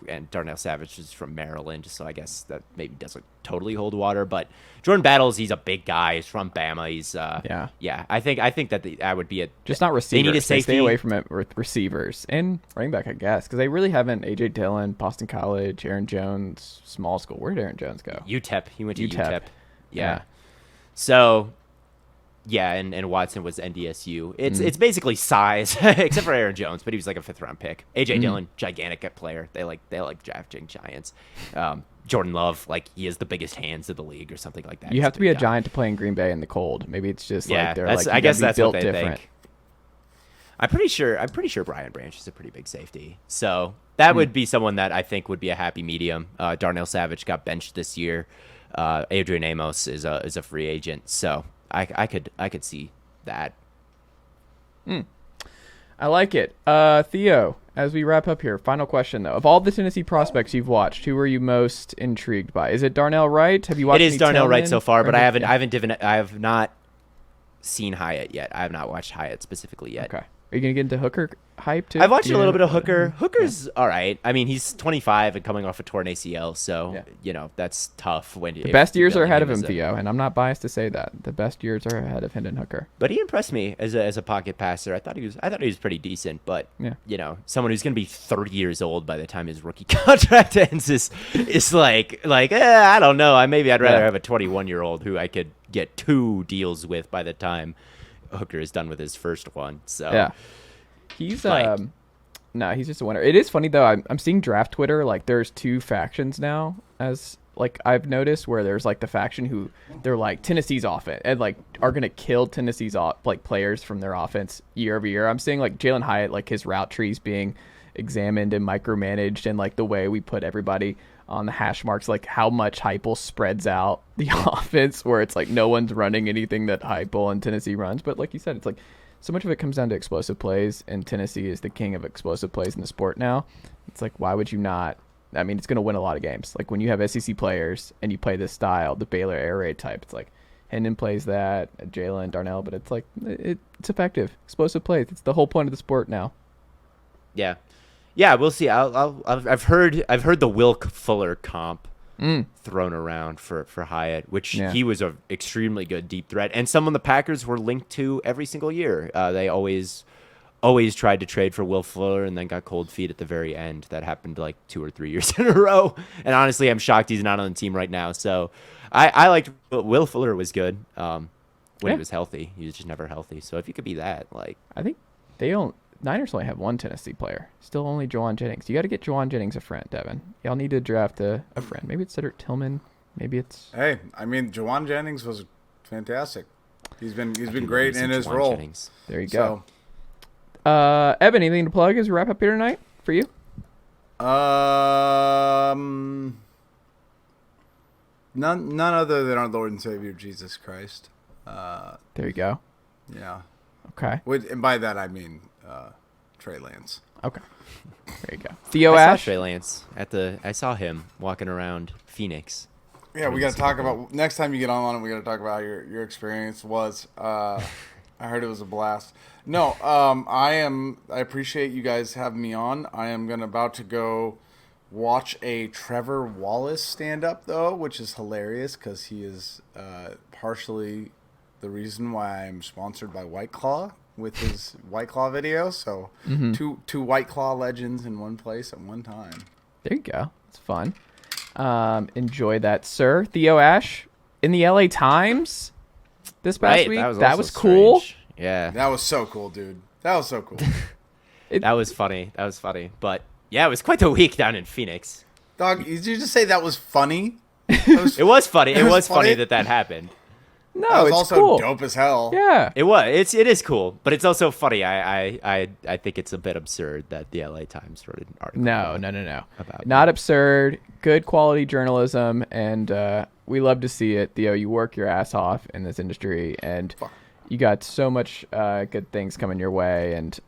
and Darnell Savage is from Maryland, so I guess that maybe doesn't totally hold water. But Jordan Battles, he's a big guy. He's from Bama. He's yeah. I think that that would be just not receivers. They need a safety. Stay away from it with receivers and running back, I guess, because they really haven't. AJ Dillon, Boston College, Aaron Jones, small school. Where did Aaron Jones go? UTEP. He went to UTEP. Yeah. So. Yeah, and Watson was NDSU. It's basically size, except for Aaron Jones, but he was like a 5th-round pick. AJ Dillon, gigantic player. They like drafting giants. Jordan Love, like he has the biggest hands of the league or something like that. You have to be a giant to play in Green Bay in the cold. Maybe it's just like they're like I guess that's built what they different. think. I'm pretty sure Brian Branch is a pretty big safety. So that would be someone that I think would be a happy medium. Darnell Savage got benched this year. Adrian Amos is a free agent. So I could see that. I like it. Theo, as we wrap up here, final question though. Of all the Tennessee prospects you've watched, who are you most intrigued by? Is it Darnell Wright? Have you watched? It is Darnell Wright so far, but I yeah. have not seen Hyatt yet. I have not watched Hyatt specifically yet. Okay. Are you gonna get into Hooker hype too? I've watched a little bit of Hooker. Hooker's all right. I mean, he's 25 and coming off a torn ACL, so that's tough. The best years are ahead of him, Theo, and I'm not biased to say that. The best years are ahead of Hendon Hooker. But he impressed me as a pocket passer. I thought he was pretty decent. But someone who's gonna be 30 years old by the time his rookie contract ends is like I don't know. I'd rather have a 21-year-old who I could get 2 deals with by the time Hooker is done with his first one. So yeah, he's he's just a winner. It is funny though. I'm seeing draft Twitter, like there's 2 factions now, as like I've noticed, where there's like the faction who they're like Tennessee's offense and like are gonna kill Tennessee's like players from their offense year over year. I'm seeing like Jalen Hyatt, like his route trees being examined and micromanaged, and like the way we put everybody on the hash marks, like how much Heupel spreads out the offense, where it's like no one's running anything that Heupel and Tennessee runs. But like you said, it's like so much of it comes down to explosive plays, and Tennessee is the king of explosive plays in the sport now. It's like, why would you not? I mean, it's going to win a lot of games. Like when you have SEC players and you play this style, the Baylor air raid type, it's like Hendon plays that, Jalen, Darnell, but it's like it's effective. Explosive plays. It's the whole point of the sport now. Yeah. Yeah, we'll see. I've heard the Wilk Fuller comp thrown around for Hyatt, which he was an extremely good deep threat, and someone the Packers were linked to every single year. They always tried to trade for Will Fuller and then got cold feet at the very end. That happened like 2 or 3 years in a row. And honestly, I'm shocked he's not on the team right now. So I liked Will Fuller was good when he was healthy. He was just never healthy. So if you could be that, like I think Niners only have 1 Tennessee player. Still only Jawan Jennings. You got to get Jawan Jennings a friend, Devin. Y'all need to draft a friend. Maybe it's Cedric Tillman. Maybe it's... Hey, I mean, Jawan Jennings was fantastic. He's been great in his role. Jennings. There you go. Evan, anything to plug as we wrap up here tonight for you? None other than our Lord and Savior Jesus Christ. There you go. Yeah. Okay. And by that I mean Trey Lance. Okay. There you go. Theo I Ash. saw Trey Lance I saw him walking around Phoenix. Yeah, we got to talk about next time you get on it. We got to talk about how your experience was. I heard it was a blast. No, I appreciate you guys having me on. I am about to go watch a Trevor Wallace stand up though, which is hilarious because he is partially the reason why I'm sponsored by White Claw with his White Claw video. So two White Claw legends in one place at one time. There you go. It's fun. Enjoy that, sir. Theo Ash in the LA Times this past week. That was cool. Yeah. That was so cool, dude. That was so cool. That was funny. But yeah, it was quite the week down in Phoenix. Dog, did you just say that was funny? It was funny. It was funny that happened. No, it's also cool. Dope as hell. Yeah, it was. It is cool, but it's also funny. I think it's a bit absurd that the LA Times wrote an article. No. About Not absurd. Good quality journalism, and we love to see it. Theo, you work your ass off in this industry, and you got so much good things coming your way. And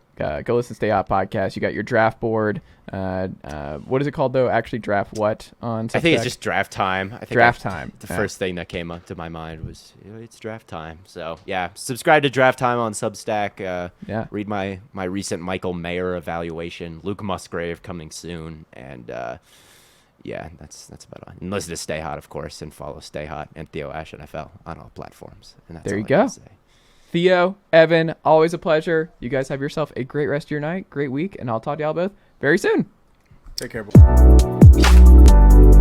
Go listen to Stay Hot podcast. You got your draft board. What is it called though? Actually, draft what on Substack? I think it's just draft time. Draft time. The first thing that came up to my mind was it's draft time. So yeah, subscribe to Draft Time on Substack. Read my recent Michael Mayer evaluation. Luke Musgrave coming soon, and that's about all. And listen to Stay Hot, of course, and follow Stay Hot and Theo Ash NFL on all platforms. And that's there you all I go. can say. Theo, Evan, always a pleasure. You guys have yourself a great rest of your night, great week, and I'll talk to y'all both very soon. Take care, boys.